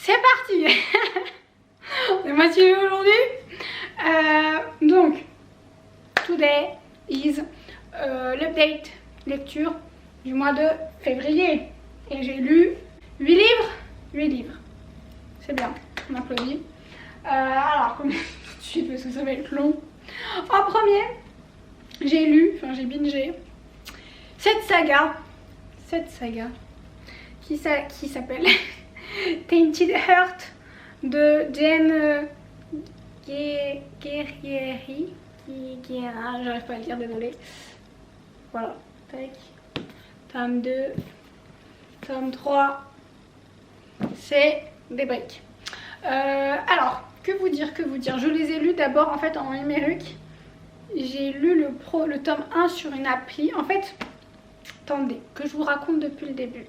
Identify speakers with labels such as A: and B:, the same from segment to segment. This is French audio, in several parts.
A: C'est parti. On est motivé aujourd'hui. Donc, today is l'update lecture du mois de février. Et j'ai lu 8 livres. 8 livres. C'est bien, on applaudit. Alors, comme tout de suite, parce que ça va être long. En premier, j'ai lu, enfin j'ai bingé, cette saga qui s'appelle Tainted Heart de Jane Guerrieri. J'arrive pas à le dire, désolée. Voilà, tac. Tome 2, tome 3, c'est des briques. Alors, que vous dire, je les ai lus d'abord en fait en numérique. J'ai lu le tome 1 sur une appli. En fait, attendez, que je vous raconte depuis le début.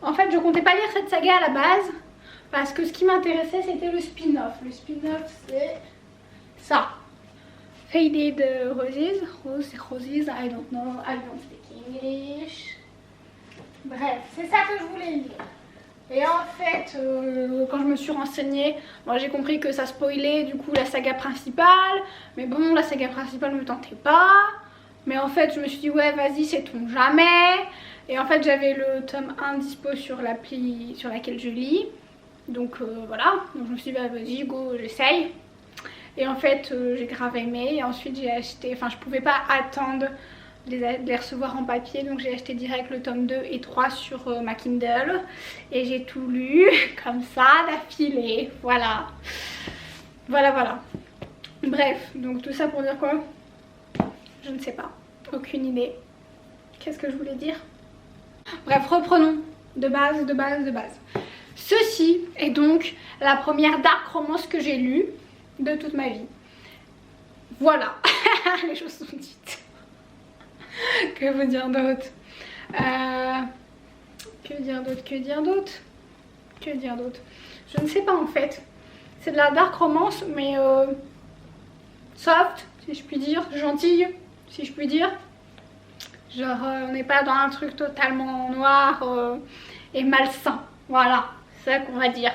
A: En fait, je comptais pas lire cette saga à la base parce que ce qui m'intéressait c'était le spin-off. Le spin-off c'est ça. Faded Roses, I don't know, I don't speak English. Bref, c'est ça que je voulais lire. Et en fait, quand je me suis renseignée, moi j'ai compris que ça spoilait du coup la saga principale. Mais bon, la saga principale ne me tentait pas. Mais en fait, je me suis dit, ouais, vas-y, sait-on jamais. Et en fait, j'avais le tome 1 dispo sur l'appli sur laquelle je lis. Donc voilà, donc je me suis dit, bah, vas-y, go, j'essaye. Et en fait, j'ai grave aimé. Et ensuite, j'ai acheté, enfin, je pouvais pas attendre de les recevoir en papier, donc j'ai acheté direct le tome 2 et 3 sur ma Kindle et j'ai tout lu comme ça d'affilée. Voilà. Bref, donc tout ça pour dire quoi? Je ne sais pas, aucune idée. Qu'est-ce que je voulais dire? Bref, reprenons de base. Ceci est donc la première dark romance que j'ai lue de toute ma vie. Voilà. Les choses sont dites. Que vous dire d'autre? Que dire d'autre? Je ne sais pas en fait. C'est de la dark romance, mais soft, si je puis dire, gentille, si je puis dire. Genre, on n'est pas dans un truc totalement noir et malsain. Voilà, c'est ça qu'on va dire.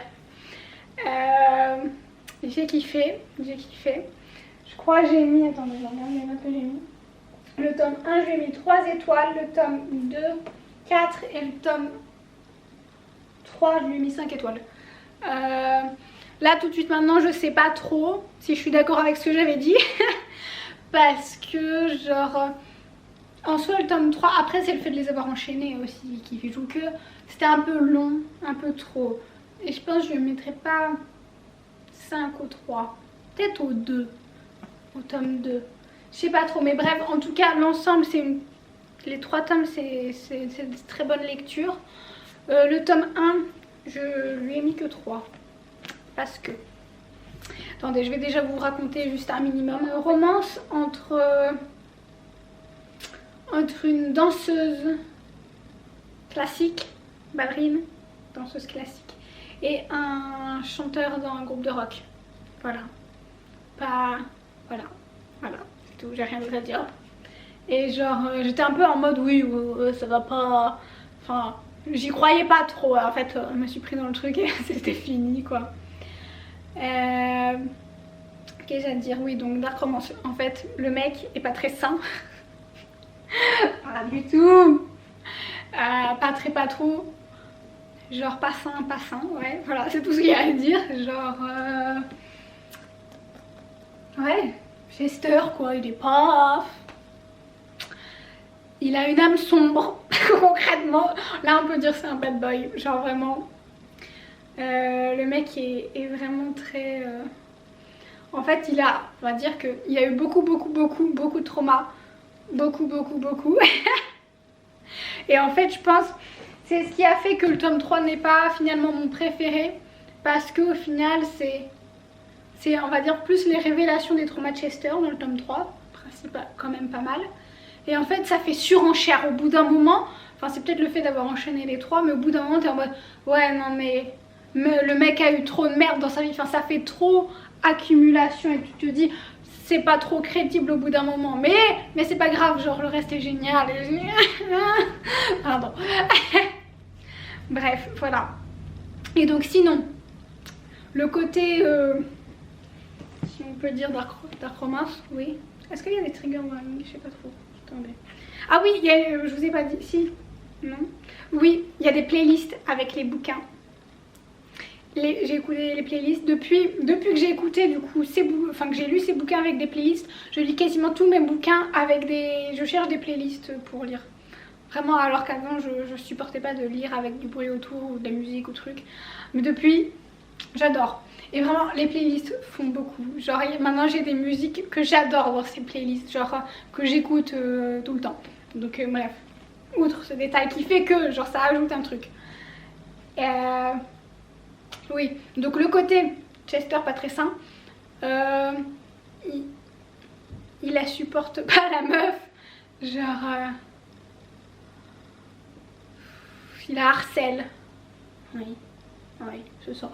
A: J'ai kiffé. Je crois que j'ai mis, attendez, je regarde les notes que j'ai mis. Le tome 1, je lui ai mis 3 étoiles, le tome 2, 4 et le tome 3, je lui ai mis 5 étoiles. Là, tout de suite maintenant, je sais pas trop si je suis d'accord avec ce que j'avais dit. Parce que, genre, en soi, le tome 3, après, c'est le fait de les avoir enchaînés aussi qui fait que c'était un peu long, un peu trop. Et je pense que je ne mettrais pas 5 au 3, peut-être au 2, au tome 2. Je sais pas trop, mais bref, en tout cas, l'ensemble, les 3 tomes, c'est de très bonne lecture. Le tome 1, je lui ai mis que 3. Parce que... Attendez, je vais déjà vous raconter juste un minimum. Une romance entre une danseuse classique, ballerine, danseuse classique, et un chanteur dans un groupe de rock. Voilà. Voilà. C'est tout, j'ai rien d'autre à dire. Et genre, j'étais un peu en mode, oui, ça va pas... Enfin, j'y croyais pas trop. En fait, je me suis pris dans le truc et c'était fini, quoi. Qu'est-ce à dire? Oui, donc dark romance. En fait, le mec est pas très sain. Pas du tout. Pas trop. Genre pas sain, ouais. Voilà, c'est tout ce qu'il y a à dire. Genre... Ouais, Chester, quoi, il est pas... Il a une âme sombre, concrètement. Là, on peut dire c'est un bad boy. Genre vraiment... le mec est vraiment très... En fait, on va dire qu'il y a eu beaucoup de traumas. Beaucoup. Et en fait, je pense, c'est ce qui a fait que le tome 3 n'est pas finalement mon préféré. Parce qu'au final, c'est, on va dire, plus les révélations des traumas de Chester dans le tome 3. Principal, quand même pas mal. Et en fait, ça fait surenchère au bout d'un moment. Enfin, c'est peut-être le fait d'avoir enchaîné les 3, mais au bout d'un moment, t'es en mode, ouais, non, mais le mec a eu trop de merde dans sa vie. Enfin, ça fait trop accumulation et tu te dis, c'est pas trop crédible au bout d'un moment. Mais c'est pas grave, genre, le reste est génial. Pardon. Bref, voilà. Et donc, sinon, le côté, si on peut dire dark romance, oui. Est-ce qu'il y a des triggers warnings? Je sais pas trop. Attendez. Ah oui, je vous ai pas dit, si, non. Oui, il y a des playlists avec les bouquins. J'ai écouté les playlists depuis que j'ai écouté du coup que j'ai lu ces bouquins avec des playlists. Je lis quasiment tous mes bouquins avec je cherche des playlists pour lire. Vraiment, alors qu'avant je supportais pas de lire avec du bruit autour ou de la musique ou truc. Mais depuis, j'adore. Et vraiment, les playlists font beaucoup. Genre maintenant j'ai des musiques que j'adore dans ces playlists, genre que j'écoute tout le temps. Donc bref, outre ce détail qui fait que genre ça ajoute un truc. Oui, donc le côté Chester pas très sain, il la supporte pas la meuf, genre il la harcèle. Oui, c'est ça.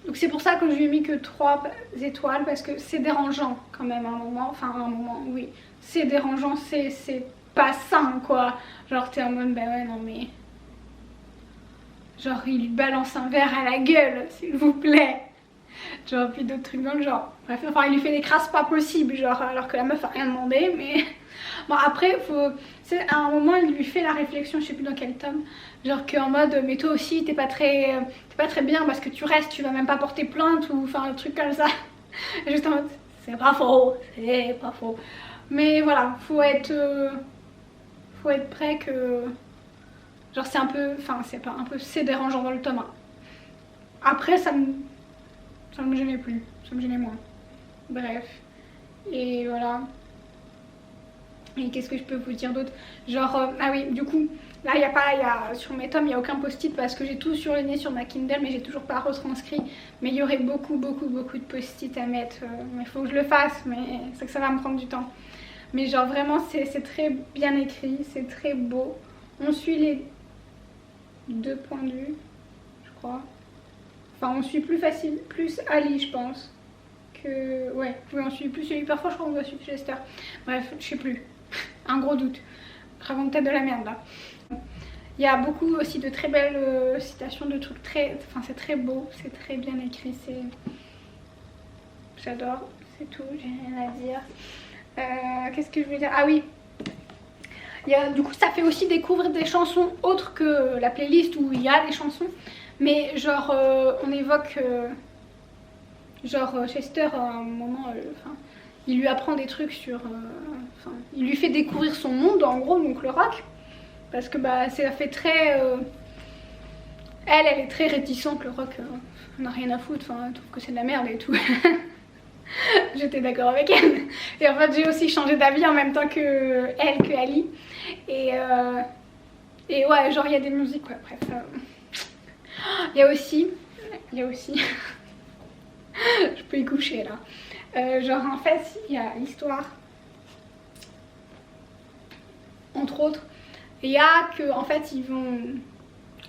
A: Donc c'est pour ça que je lui ai mis que 3 étoiles, parce que c'est dérangeant quand même à un moment, oui, c'est dérangeant, c'est pas sain quoi. Genre t'es en mode bah ouais non mais... Genre il lui balance un verre à la gueule, s'il vous plaît. Genre puis d'autres trucs dans le genre. Bref, enfin il lui fait des crasses pas possibles, genre alors que la meuf a rien demandé, mais... Bon après, à un moment il lui fait la réflexion, je sais plus dans quel tome, genre qu'en mode mais toi aussi t'es pas très bien parce que tu restes, tu vas même pas porter plainte ou enfin un truc comme ça. Juste en mode c'est pas faux, c'est pas faux. Mais voilà, faut être prêt que... Genre c'est un peu, enfin c'est pas un peu, c'est dérangeant dans le tome 1. Après ça me gênait plus, ça me gênait moins. Bref, et voilà. Et qu'est-ce que je peux vous dire d'autre? Genre, ah oui, du coup, là sur mes tomes il n'y a aucun post-it parce que j'ai tout surligné sur ma Kindle mais j'ai toujours pas retranscrit. Mais il y aurait beaucoup de post-it à mettre, mais il faut que je le fasse, mais c'est que ça va me prendre du temps. Mais genre vraiment c'est très bien écrit, c'est très beau. On suit les 2 points de vue, je crois. Enfin on suit plus Ali je pense que... Ouais, oui on suit plus celui, parfois je crois qu'on doit suivre Chester. Bref, je sais plus, un gros doute. Raconte peut-être de la merde là. Il y a beaucoup aussi de très belles citations de trucs très... Enfin c'est très beau, c'est très bien écrit, j'adore, c'est tout, j'ai rien à dire. Qu'est-ce que je voulais dire? Ah oui, du coup ça fait aussi découvrir des chansons autres que la playlist où il y a des chansons. Mais genre on évoque genre Chester à un moment, il lui apprend des trucs sur... il lui fait découvrir son monde en gros, donc le rock. Parce que bah ça fait très... Elle est très réticente, le rock, on n'a rien à foutre, elle trouve que c'est de la merde et tout. J'étais d'accord avec elle. Et en fait j'ai aussi changé d'avis en même temps que Ali. Et ouais, genre il y a des musiques, ouais, bref. Il y a aussi je peux y coucher là. Genre en fait il y a l'histoire, entre autres, il y a que en fait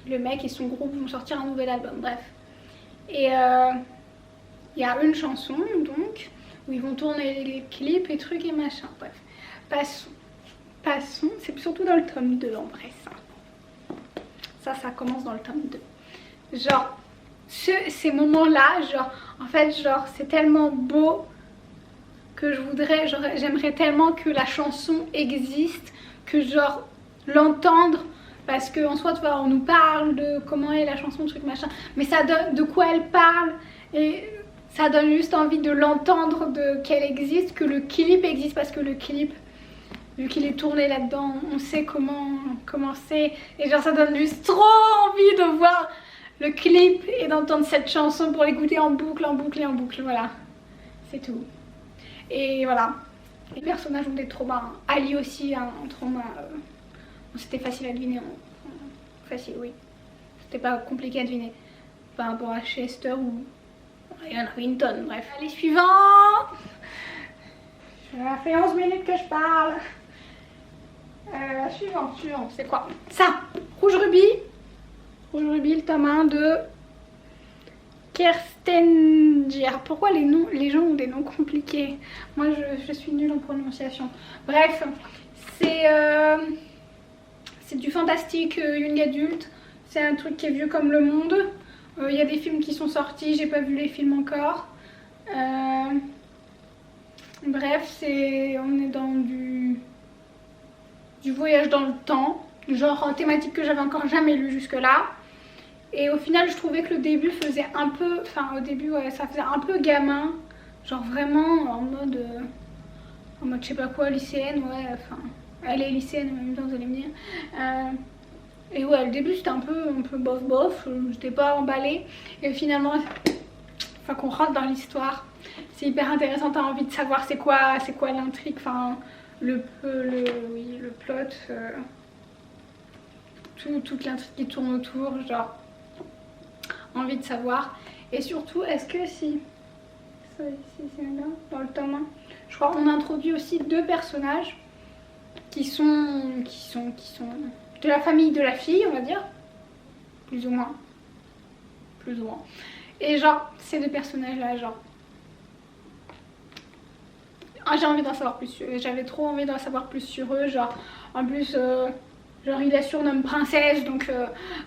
A: le mec et son groupe vont sortir un nouvel album, bref. Et il y a une chanson donc où ils vont tourner les clips et trucs et machin, bref. Passons, c'est surtout dans le tome 2 en vrai ça commence dans le tome 2. Genre ces moments là, genre en fait genre c'est tellement beau que j'aimerais tellement que la chanson existe, que genre l'entendre, parce qu'en soi tu vois on nous parle de comment est la chanson, truc machin, mais ça donne de quoi elle parle et ça donne juste envie de l'entendre, qu'elle existe, que le clip existe, parce que le clip, vu qu'il est tourné là-dedans, on sait comment c'est, et genre ça donne juste trop envie de voir le clip et d'entendre cette chanson pour l'écouter en boucle, voilà, c'est tout. Et voilà, les personnages ont des traumas, Ali aussi a un trauma, c'était facile à deviner, facile oui, c'était pas compliqué à deviner par rapport à Chester ou Ryan Winton, bref. Allez, suivant. Ça fait 11 minutes que je parle. Suivant, c'est quoi? Ça, Rouge Rubis, le tome 1 de Kerstenger. Pourquoi les gens ont des noms compliqués? Moi je suis nulle en prononciation. Bref, c'est du fantastique young adulte. C'est un truc qui est vieux comme le monde. Il y a des films qui sont sortis, j'ai pas vu les films encore. Bref, on est dans du voyage dans le temps, genre thématique que j'avais encore jamais lu jusque là. Et au final je trouvais que le début faisait un peu, enfin au début ouais, ça faisait un peu gamin, genre vraiment en mode je sais pas quoi, lycéenne, ouais, enfin elle est lycéenne en même temps, vous allez me dire. Et ouais, le début c'était un peu bof bof, j'étais pas emballée. Et finalement, enfin qu'on rentre dans l'histoire, c'est hyper intéressant, t'as envie de savoir c'est quoi l'intrigue, enfin le plot, toute l'intrigue qui tourne autour, genre envie de savoir. Et surtout, est-ce que si c'est là, dans le tome 1, je crois qu'on introduit aussi deux personnages qui sont de la famille de la fille, on va dire, plus ou moins. Et genre, ces deux personnages-là, genre, j'ai envie d'en savoir plus sur eux. J'avais trop envie d'en savoir plus sur eux, genre, en plus, genre, il la surnomme princesse, donc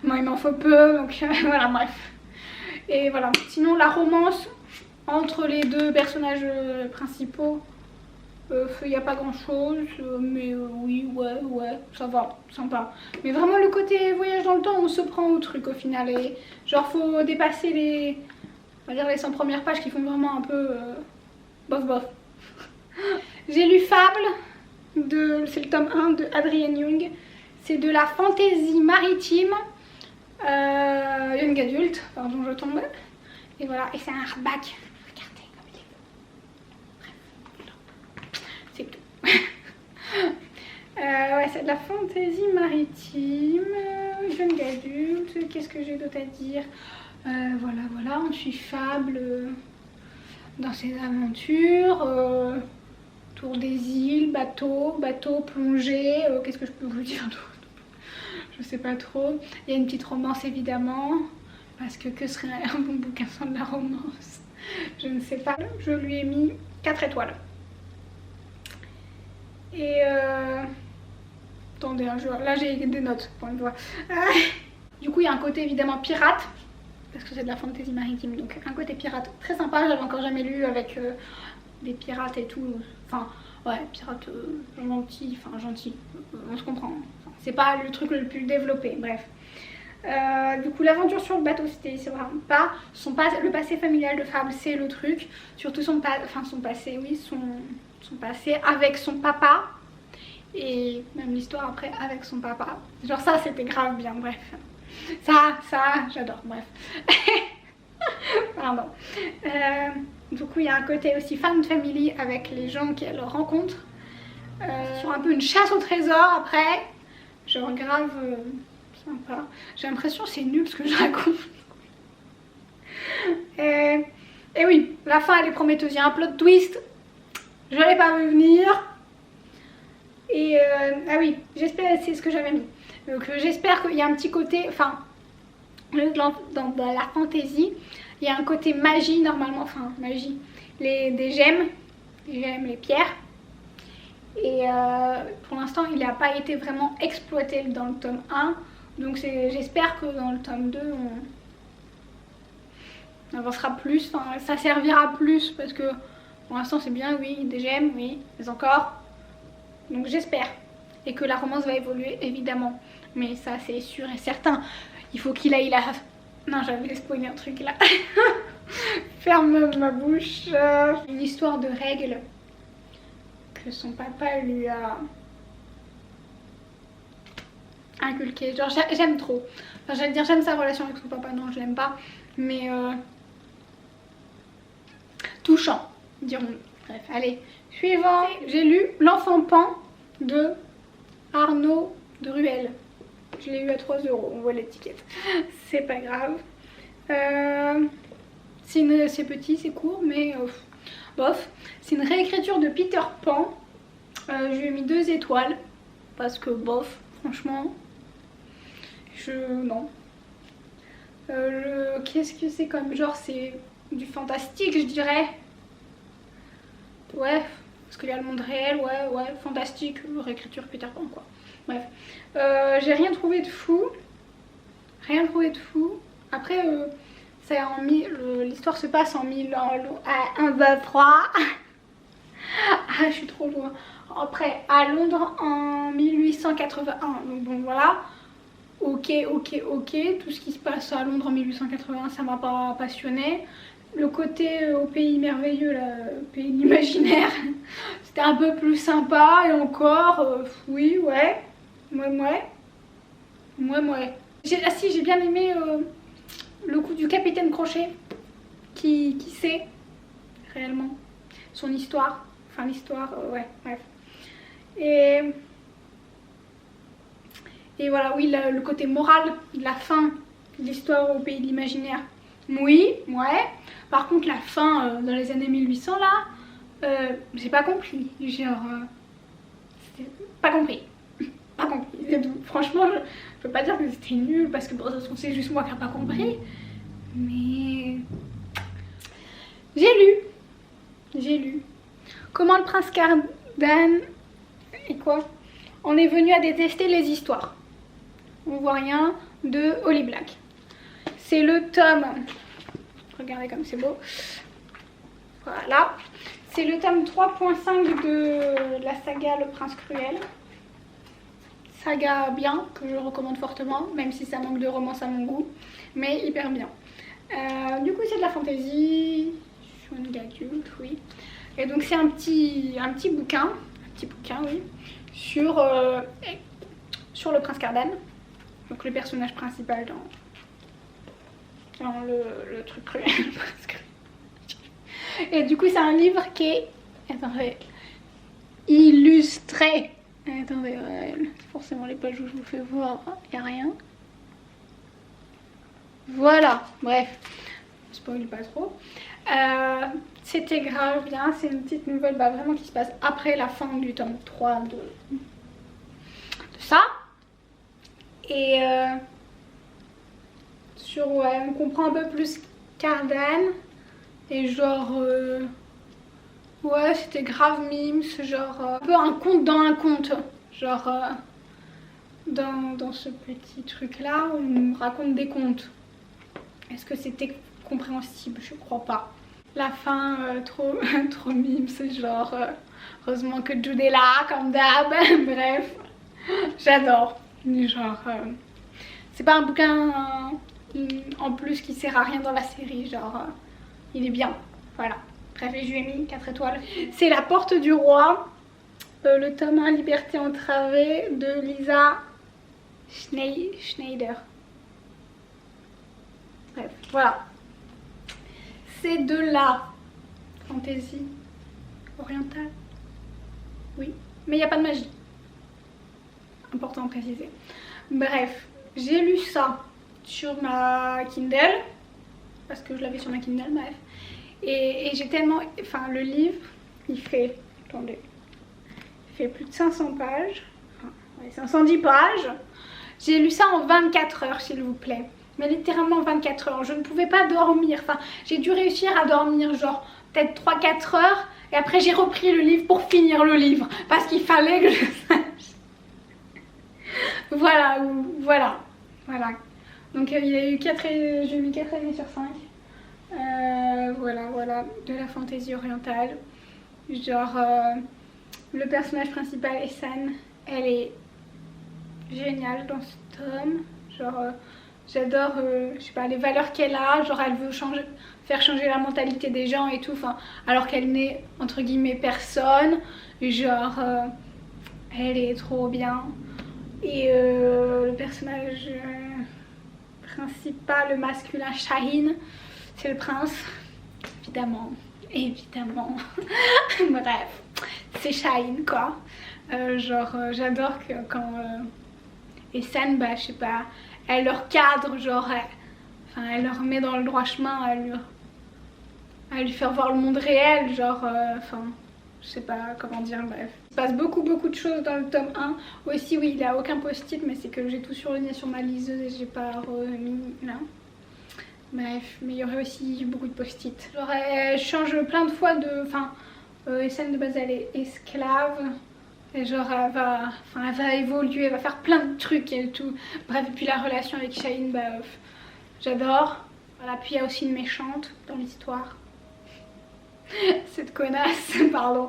A: moi, il m'en faut peu, donc voilà, bref. Et voilà, sinon, la romance entre les deux personnages principaux, il n'y a pas grand chose, mais oui, ouais, ça va, sympa. Mais vraiment le côté voyage dans le temps, on se prend au truc au final. Et genre faut dépasser on va dire les 100 premières pages qui font vraiment un peu bof bof. J'ai lu Fable, c'est le tome 1 de Adrienne Young. C'est de la fantaisie maritime, young adulte, pardon je tombe. Et voilà, et c'est un hardback. Ouais, c'est de la fantaisie maritime, jeune adulte. Qu'est-ce que j'ai d'autre à dire? Voilà, on suit Fable dans ses aventures, tour des îles, bateau, plongée. Qu'est-ce que je peux vous dire d'autre? Je sais pas trop. Il y a une petite romance évidemment, parce que serait un bon bouquin sans de la romance? Je ne sais pas. Je lui ai mis 4 étoiles. Et attendez, là j'ai des notes pour une fois. Du coup il y a un côté évidemment pirate, parce que c'est de la fantaisie maritime, donc un côté pirate très sympa. J'avais encore jamais lu avec des pirates et tout. Enfin ouais, pirates gentils, enfin gentils, on se comprend. Enfin, c'est pas le truc le plus développé, bref. Du coup l'aventure sur le bateau c'est vraiment pas le passé familial de Fable, c'est le truc. Surtout son passé, oui, son passé avec son papa, et même l'histoire après avec son papa. Genre ça c'était grave bien, bref. Ça j'adore, bref. Pardon. Du coup il y a un côté aussi fan family avec les gens qu'elle rencontre. Sur un peu une chasse au trésor après. Genre grave sympa. J'ai l'impression que c'est nul ce que je raconte. Et oui, la fin elle est prometteuse, il y a un plot twist. Je l'ai pas vu venir. Et ah oui, j'espère, c'est ce que j'avais mis. Donc j'espère qu'il y a un petit côté, enfin, dans la fantaisie, il y a un côté magie normalement, enfin magie, des gemmes, les pierres. Et pour l'instant il n'a pas été vraiment exploité dans le tome 1. Donc j'espère que dans le tome 2 on avancera plus, enfin, ça servira plus, parce que pour l'instant c'est bien, oui, des gemmes, oui, mais encore. Donc j'espère. Et que la romance va évoluer évidemment. Mais ça c'est sûr et certain. Il faut qu'il aille là. Non, j'avais spoilé un truc là. Ferme ma bouche. Une histoire de règles que son papa lui a inculqué. Genre j'aime trop. Enfin j'allais dire j'aime sa relation avec son papa. Non, je l'aime pas. Mais touchant, dirons-nous. Bref, allez. Suivant, j'ai lu L'Enfant Pan de Arnaud de Ruel. Je l'ai eu à 3 €, on voit l'étiquette. C'est pas grave. C'est petit, c'est court, mais bof. C'est une réécriture de Peter Pan. Je lui ai mis 2 étoiles. Parce que bof, franchement. Non. Qu'est-ce que c'est comme genre? C'est du fantastique, je dirais. Ouais, parce qu'il y a le monde réel, ouais, fantastique, réécriture Peter Pan, quoi. Bref, j'ai rien trouvé de fou. Après, l'histoire se passe en 123. Ah, je suis trop loin. Après, à Londres en 1881. Donc bon, voilà. Ok. Tout ce qui se passe à Londres en 1881, ça m'a pas passionné. Le côté au pays merveilleux, là, pays de l'imaginaire, c'était un peu plus sympa. Et encore, oui, ouais. Ah si, j'ai bien aimé le coup du capitaine Crochet qui sait réellement son histoire. Enfin, l'histoire, ouais, bref. Et voilà, oui, le côté moral de la fin de l'histoire au pays de l'imaginaire. Oui, ouais. Par contre, la fin dans les années 1800, là, j'ai pas compris. Genre, pas compris. Pas compris. Franchement, je peux pas dire que c'était nul parce que bon, c'est juste moi qui n'ai pas compris. Mais j'ai lu. Comment le prince Cardan et quoi on est venu à détester les histoires. On voit rien de Holly Black. C'est le tome. Regardez comme c'est beau. Voilà. C'est le tome 3.5 de la saga Le Prince Cruel. Saga bien, que je recommande fortement, même si ça manque de romance à mon goût, mais hyper bien. Du coup, c'est de la fantasy, young adulte, oui. Et donc, c'est un petit bouquin, oui, sur le Prince Cardan, donc le personnage principal dans le truc cruel. Et du coup, c'est un livre qui est illustré. Attendez, forcément les pages où je vous fais voir, il n'y a rien. Voilà, bref, je spoil pas trop. C'était grave bien, c'est une petite nouvelle vraiment qui se passe après la fin du tome 3 de ça. Et ouais, on comprend un peu plus Cardan. Et genre... ouais, c'était grave mimes, genre un peu un conte dans un conte. Genre dans ce petit truc là, on nous raconte des contes. Est-ce que c'était compréhensible? Je crois pas. La fin, trop mime, c'est genre heureusement que Jude est là, comme d'hab. Bref, j'adore. Genre, c'est pas un bouquin en plus qui sert à rien dans la série, genre il est bien, voilà. Bref, je lui ai mis 4 étoiles. C'est La Porte du Roi, le tome 1 Liberté entravée de Lisa Schneider. Bref, voilà. C'est de la fantaisie orientale. Oui, mais il n'y a pas de magie. Important à préciser. Bref, j'ai lu ça sur ma Kindle. Parce que je l'avais sur ma Kindle, bref. Et j'ai tellement... Enfin, le livre, il fait... Attendez. Il fait plus de 500 pages. Enfin, ouais, 510 pages. J'ai lu ça en 24 heures, s'il vous plaît. Mais littéralement en 24 heures. Je ne pouvais pas dormir. Enfin, j'ai dû réussir à dormir genre peut-être 3-4 heures. Et après, j'ai repris le livre pour finir le livre. Parce qu'il fallait que je sache. Voilà. Donc, il y a eu 4 et... J'ai mis 4 avis sur 5. Voilà, de la fantaisie orientale. Genre, le personnage principal, Essan, elle est géniale dans ce tome. Genre, j'adore, je sais pas, les valeurs qu'elle a. Genre, elle veut faire changer la mentalité des gens et tout. Enfin, alors qu'elle n'est, entre guillemets, personne. Genre, elle est trop bien. Et le personnage principal, le masculin, Shaheen, c'est le prince, évidemment. Bref, c'est Shaheen quoi. Genre j'adore que quand Essan, bah je sais pas, elle leur cadre, genre elle leur met dans le droit chemin, à lui faire voir le monde réel, genre je sais pas comment dire, bref. Il se passe beaucoup de choses dans le tome 1. Aussi oui, il a aucun post-it, mais c'est que j'ai tout surligné sur ma liseuse et j'ai pas remis là. Bref, mais il y aurait aussi beaucoup de post-it. Genre elle change plein de fois de... Enfin, Essan de base elle est esclave. Et genre elle va évoluer, elle va faire plein de trucs et tout. Bref, et puis la relation avec Shaheen, bah j'adore. Voilà, puis il y a aussi une méchante dans l'histoire. Cette connasse, pardon.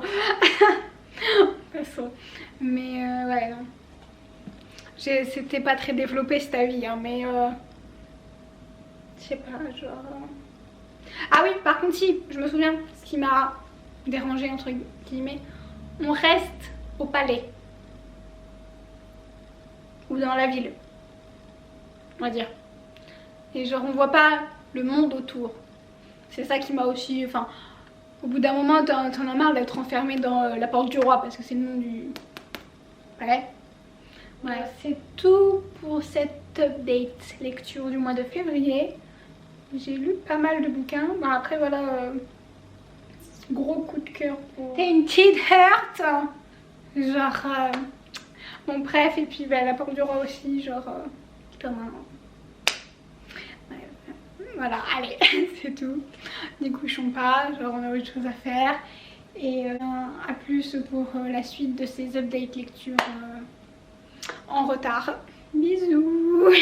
A: Mais ouais, non. C'était pas très développé cet avis, hein, mais je sais pas, genre. Ah oui, par contre, si, je me souviens, ce qui m'a dérangé, entre guillemets, on reste au palais. Ou dans la ville, on va dire. Et genre, on voit pas le monde autour. C'est ça qui m'a aussi. Enfin, au bout d'un moment, t'en as marre d'être enfermé dans la porte du roi parce que c'est le nom du. Ouais. Voilà, c'est tout pour cette update lecture du mois de février. J'ai lu pas mal de bouquins. Bon, après, voilà. Gros coup de cœur pour Tainted Heart. Genre. Bon, bref, et puis bah, la porte du roi aussi. Genre. Comme un. Voilà, allez, c'est tout. Découchons pas, genre on a autre chose à faire. Et à plus pour la suite de ces updates lecture en retard. Bisous.